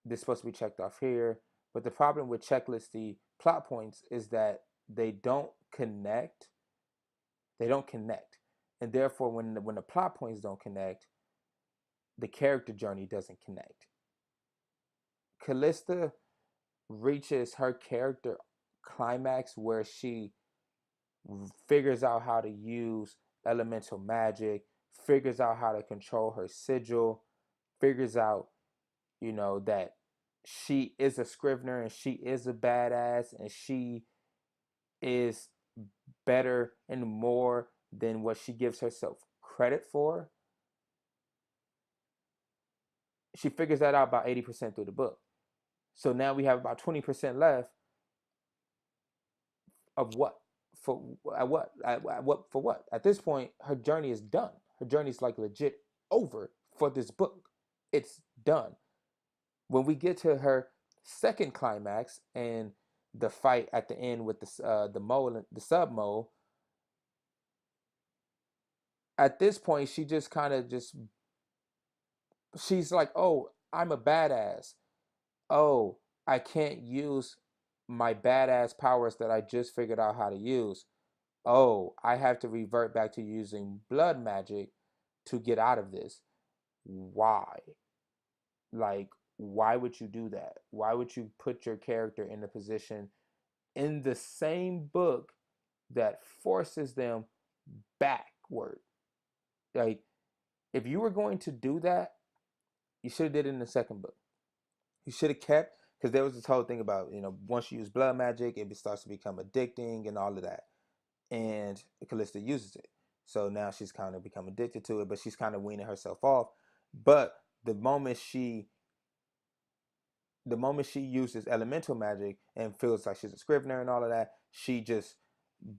This is supposed to be checked off here. But the problem with checklisty plot points is that they don't connect. They don't connect, and therefore, when the plot points don't connect, the character journey doesn't connect. Callista reaches her character climax where she figures out how to use elemental magic, figures out how to control her sigil, figures out, that she is a Scrivener and she is a badass and she is better and more than what she gives herself credit for. She figures that out about 80% through the book. So now we have about 20% left of what? For what? What for what? At this point, her journey is done. Her journey is like legit over for this book. It's done. When we get to her second climax and the fight at the end with the mole, the sub mole, at this point she just kind of just she's like, oh, I'm a badass. Oh, I can't use my badass powers that I just figured out how to use. Oh, I have to revert back to using blood magic to get out of this. Why? Like, why would you do that? Why would you put your character in a position in the same book that forces them backward? Like, if you were going to do that, you should have did it in the second book. You should have kept, because there was this whole thing about, once you use blood magic, it starts to become addicting and all of that. And Callista uses it. So now she's kind of become addicted to it, but she's kind of weaning herself off. But the moment she uses elemental magic and feels like she's a Scrivener and all of that, she just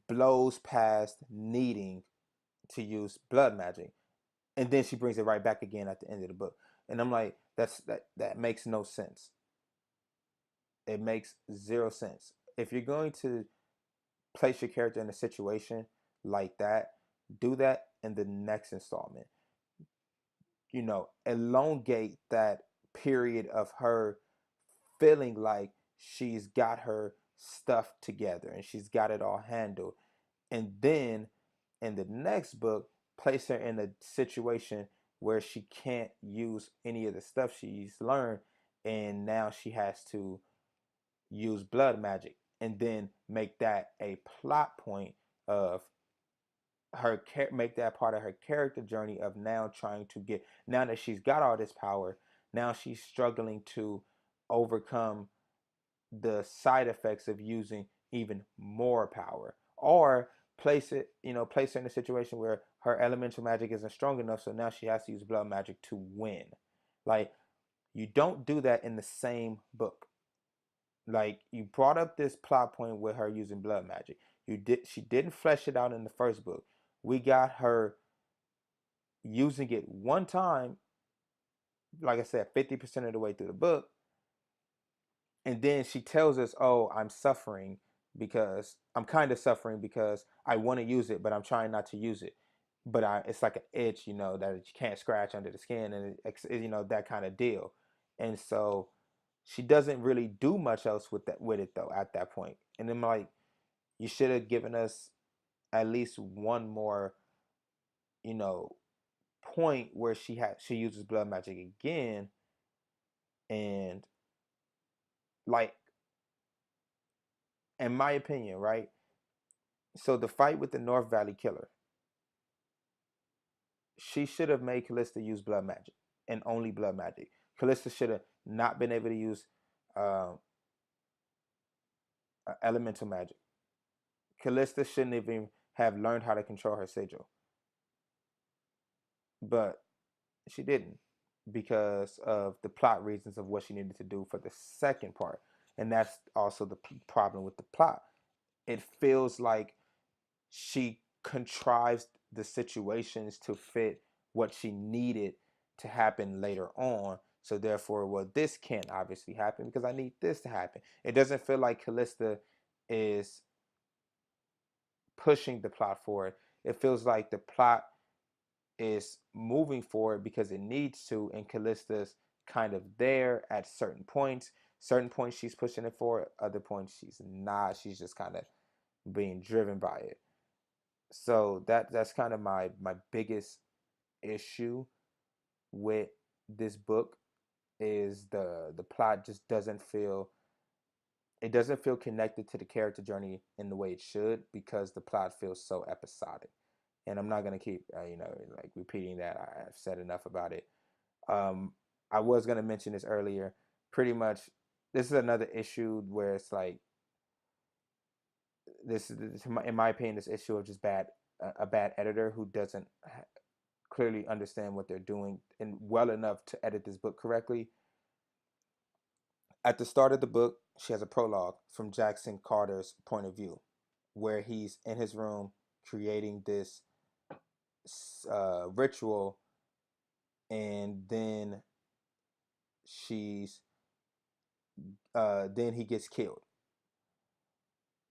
blows past needing to use blood magic. And then she brings it right back again at the end of the book. And I'm like, that makes no sense. It makes zero sense. If you're going to place your character in a situation like that, do that in the next installment. You know, elongate that period of her feeling like she's got her stuff together and she's got it all handled. And then in the next book, place her in a situation where she can't use any of the stuff she's learned, and now she has to use blood magic, and then make that a plot point of her, make that part of her character journey of now trying to get, now that she's got all this power, now she's struggling to overcome the side effects of using even more power. Or place it, you know, place her in a situation where her elemental magic isn't strong enough, so now she has to use blood magic to win. Like, you don't do that in the same book. Like, you brought up this plot point with her using blood magic. She didn't flesh it out in the first book. We got her using it one time, like I said, 50% of the way through the book, and then she tells us, "Oh, I'm suffering because I'm kind of suffering because I want to use it, but I'm trying not to use it. But it's like an itch, you know, that you can't scratch under the skin, and you know, that kind of deal." And so she doesn't really do much else with it though at that point. And I'm like, you should have given us at least one more, you know, point where she uses blood magic again, and like, in my opinion, right? So the fight with the North Valley Killer, she should have made Callista use blood magic and only blood magic. Callista should have not been able to use uh, elemental magic. Callista shouldn't even have learned how to control her sigil, but she didn't because of the plot reasons of what she needed to do for the second part. And that's also the problem with the plot. It feels like she contrives the situations to fit what she needed to happen later on. So therefore, well, this can't obviously happen because I need this to happen. It doesn't feel like Callista is pushing the plot forward. It feels like the plot is moving forward because it needs to, and Callista's kind of there at certain points. Certain points she's pushing it forward, other points she's not. She's just kind of being driven by it. So that's kind of my biggest issue with this book is the plot just doesn't feel, it doesn't feel connected to the character journey in the way it should because the plot feels so episodic. And I'm not gonna keep you know, like repeating that. I've said enough about it. Um, I was gonna mention this earlier. Pretty much, this is another issue where it's like this is, in my opinion, this issue of just a bad editor who doesn't clearly understand what they're doing and well enough to edit this book correctly. At the start of the book, she has a prologue from Jackson Carter's point of view, where he's in his room creating this ritual, and then she's then he gets killed.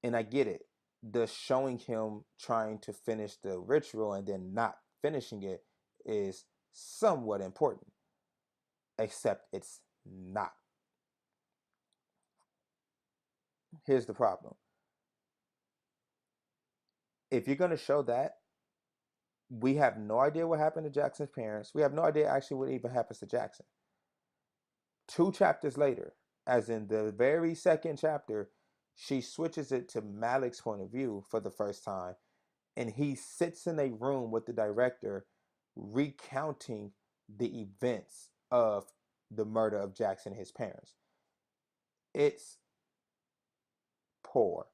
And I get it. The showing him trying to finish the ritual and then not finishing it is somewhat important, except it's not. Here's the problem. If you're going to show that, we have no idea what happened to Jackson's parents. We have no idea actually what even happens to Jackson. 2 chapters later, as in the very second chapter, she switches it to Malik's point of view for the first time, and he sits in a room with the director recounting the events of the murder of Jackson and his parents. It's poor.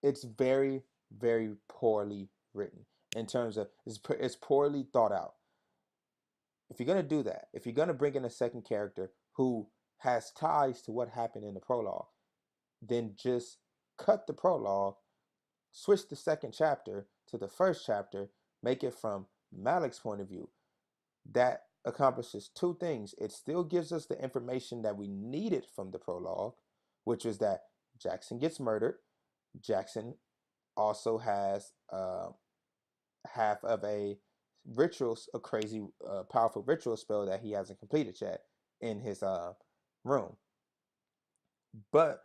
It's very, very poorly written in terms of it's poorly thought out. If you're going to do that, if you're going to bring in a second character who has ties to what happened in the prologue, then just cut the prologue, switch the second chapter to the first chapter, make it from Malik's point of view. That accomplishes two things. It still gives us the information that we needed from the prologue, which was that Jackson gets murdered. Jackson also has half of a ritual, a crazy, powerful ritual spell that he hasn't completed yet in his room. But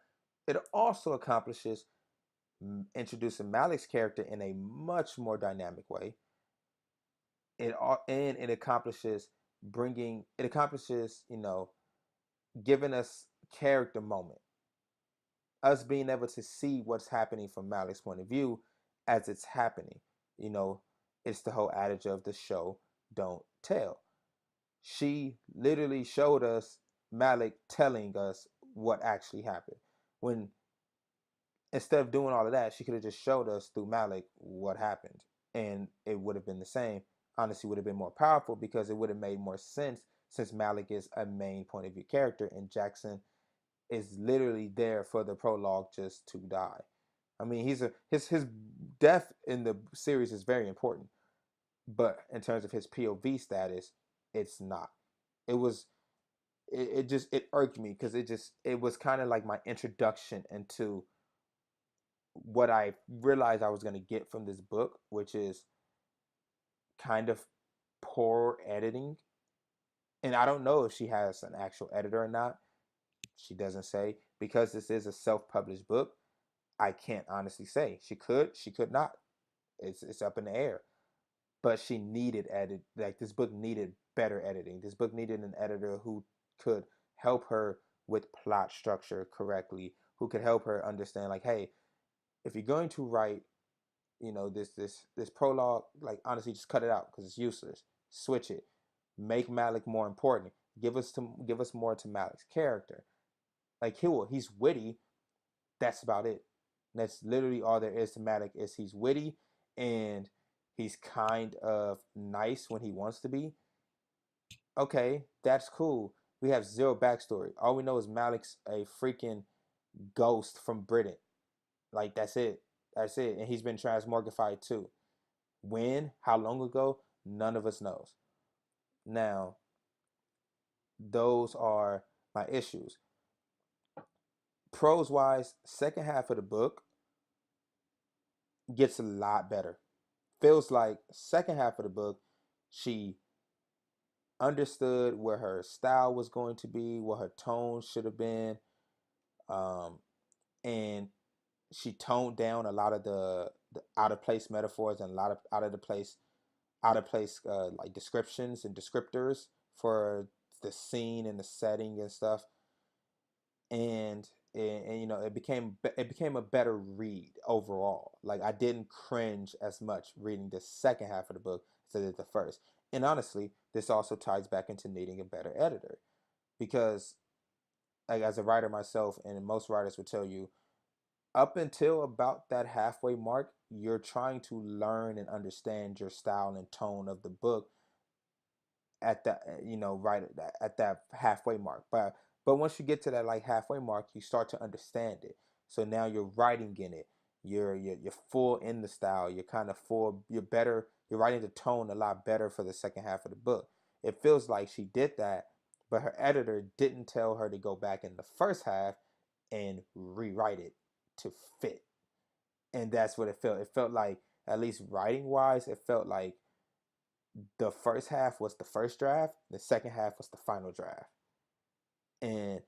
it also accomplishes introducing Malik's character in a much more dynamic way. It accomplishes giving us character moment, us being able to see what's happening from Malik's point of view as it's happening. You know, it's the whole adage of the show don't tell. She literally showed us Malik telling us what actually happened. When instead of doing all of that, she could have just showed us through Malik what happened, and it would have been the same. Honestly, would have been more powerful because it would have made more sense since Malik is a main point of view character and Jackson is literally there for the prologue just to die. I mean, his death in the series is very important, but in terms of his POV status, it's not. It was it irked me because it was kind of like my introduction into what I realized I was going to get from this book, which is kind of poor editing. And I don't know if she has an actual editor or not. She doesn't say. Because this is a self-published book, I can't honestly say. She could not. It's up in the air. But she needed this book needed better editing. This book needed an editor who could help her with plot structure correctly, who could help her understand like, hey, if you're going to write, this prologue, like honestly just cut it out because it's useless. Switch it. Make Malik more important. Give us more to Malik's character. Like he's witty. That's about it. That's literally all there is to Malik is he's witty and he's kind of nice when he wants to be. Okay, that's cool. We have zero backstory. All we know is Malik's a freaking ghost from Britain. Like that's it. That's it. And he's been transmorgified too. When? How long ago? None of us knows. Now, those are my issues. Prose wise, second half of the book gets a lot better. Feels like second half of the book, she understood where her style was going to be, what her tone should have been, um, and she toned down a lot of the out of place metaphors and a lot of out of place like descriptions and descriptors for the scene and the setting and stuff, and it became a better read overall. Like I didn't cringe as much reading the second half of the book as I did the first. And honestly, this also ties back into needing a better editor because, like as a writer myself, and most writers will tell you, up until about that halfway mark, you're trying to learn and understand your style and tone of the book at that right at that halfway mark. But once you get to that like halfway mark, you start to understand it. So now you're writing in it. You're full in the style. You're kind of full. You're better. You're writing the tone a lot better for the second half of the book. It feels like she did that, but her editor didn't tell her to go back in the first half and rewrite it to fit. And that's what it felt. It felt like, at least writing wise, it felt like the first half was the first draft, the second half was the final draft, and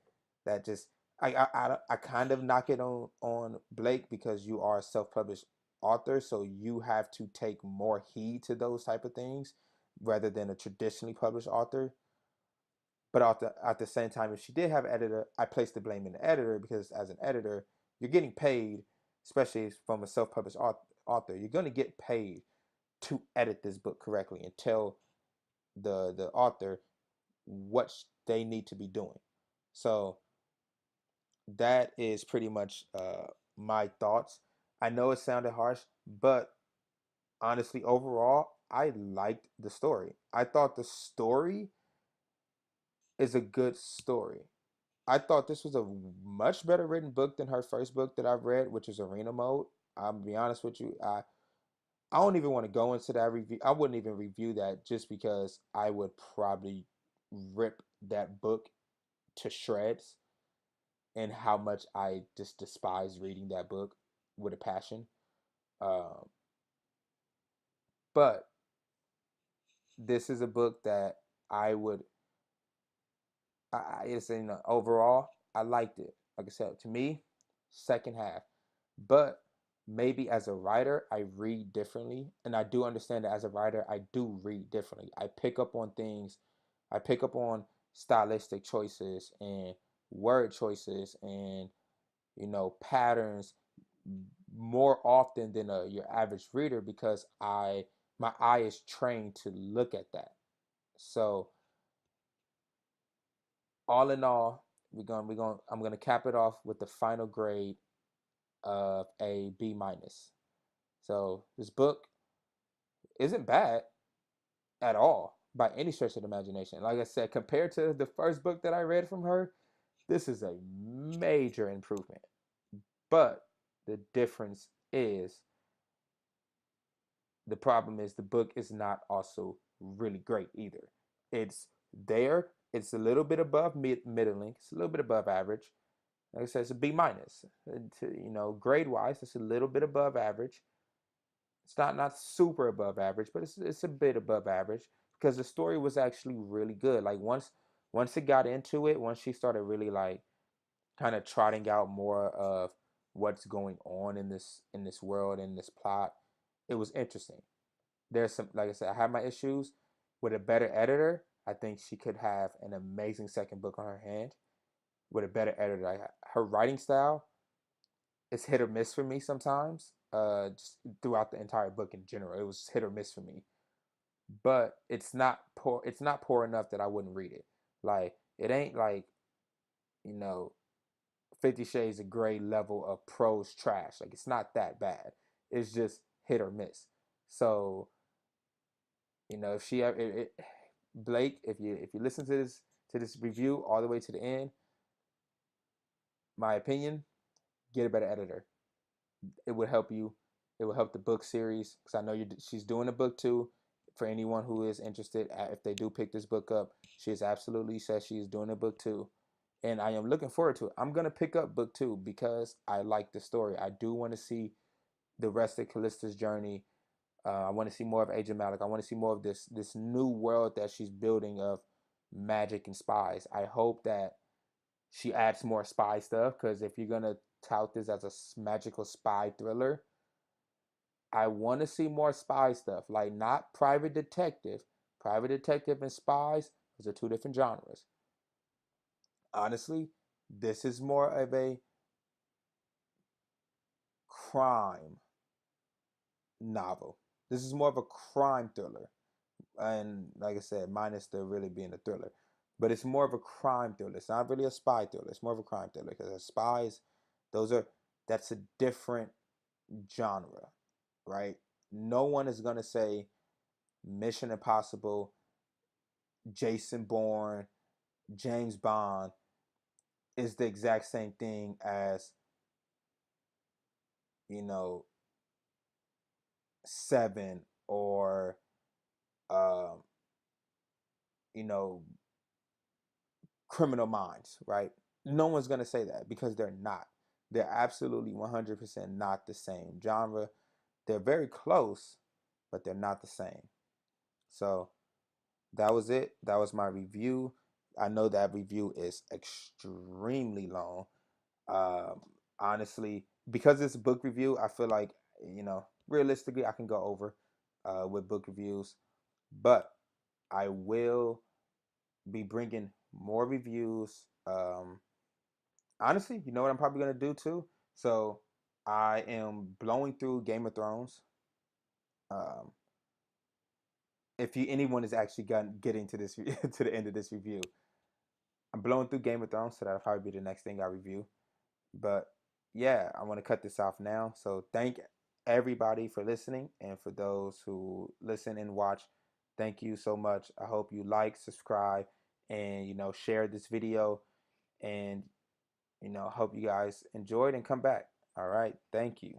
that just I kind of knock it on Blake because you are a self-published author, so you have to take more heed to those type of things rather than a traditionally published author. But at the same time, if she did have an editor, I place the blame in the editor because as an editor, you're getting paid, especially from a self-published author, you're going to get paid to edit this book correctly and tell the author what they need to be doing. So that is pretty much my thoughts. I know it sounded harsh, but honestly, overall, I liked the story. I thought the story is a good story. I thought this was a much better written book than her first book that I've read, which is Arena Mode. I'll be honest with you. I don't even want to go into that review. I wouldn't even review that just because I would probably rip that book to shreds and how much I just despise reading that book with a passion. Um, But this is a book that I would, it's, overall, I liked it. Like I said, to me, second half. But maybe as a writer, I read differently. And I do understand that as a writer, I do read differently. I pick up on things, I pick up on stylistic choices and word choices and, patterns more often than your average reader because my eye is trained to look at that. So all in all, I'm gonna cap it off with the final grade of a B minus. So this book isn't bad at all by any stretch of the imagination. Like I said, compared to the first book that I read from her, this is a major improvement. But the difference is the problem is the book is not also really great either. It's there. It's a little bit above middling. It's a little bit above average. Like I said, it's a B minus. Grade wise, it's a little bit above average. It's not super above average, but it's a bit above average because the story was actually really good. Like once it got into it, once she started really like kind of trotting out more of what's going on in this world, in this plot, it was interesting. There's some, like I said, I have my issues with a better editor. I think she could have an amazing second book on her hand with a better editor. Her writing style is hit or miss for me sometimes. Just throughout the entire book in general, it was hit or miss for me. But it's not poor. It's not poor enough that I wouldn't read it. Like it ain't like you know 50 Shades of Grey level of prose trash. Like it's not that bad. It's just hit or miss. So if she Blake, if you listen to this review all the way to the end, my opinion, get a better editor. It would help you. It will help the book series because I know she's doing a book too. For anyone who is interested, if they do pick this book up, she has absolutely said she is doing a book too, and I am looking forward to it. I'm gonna pick up book two because I like the story. I do want to see the rest of Callista's journey. I want to see more of Agent Malik. I want to see more of this new world that she's building of magic and spies. I hope that she adds more spy stuff because if you're gonna tout this as a magical spy thriller, I want to see more spy stuff. Like not private detective. Private detective and spies, those are two different genres. Honestly, this is more of a crime novel. This is more of a crime thriller. And like I said, minus the really being a thriller. But it's more of a crime thriller. It's not really a spy thriller. It's more of a crime thriller because spies, that's a different genre, right? No one is gonna say Mission Impossible, Jason Bourne, James Bond is the exact same thing as you know Seven or um, you know Criminal Minds, right? No one's gonna say that because they're not. They're absolutely 100% not the same genre. They're very close, but they're not the same. So that was it. That was my review. I know that review is extremely long. Um, Honestly, because it's a book review, I feel like realistically, I can go over with book reviews, but I will be bringing more reviews. Honestly, you know what I'm probably gonna do too. So I am blowing through Game of Thrones. Um, if anyone is actually getting to this to the end of this review, I'm blowing through Game of Thrones, so that'll probably be the next thing I review. But yeah, I want to cut this off now. So thank everybody for listening, and for those who listen and watch, thank you so much. I hope you like, subscribe, and share this video, and hope you guys enjoyed and come back. All right, thank you.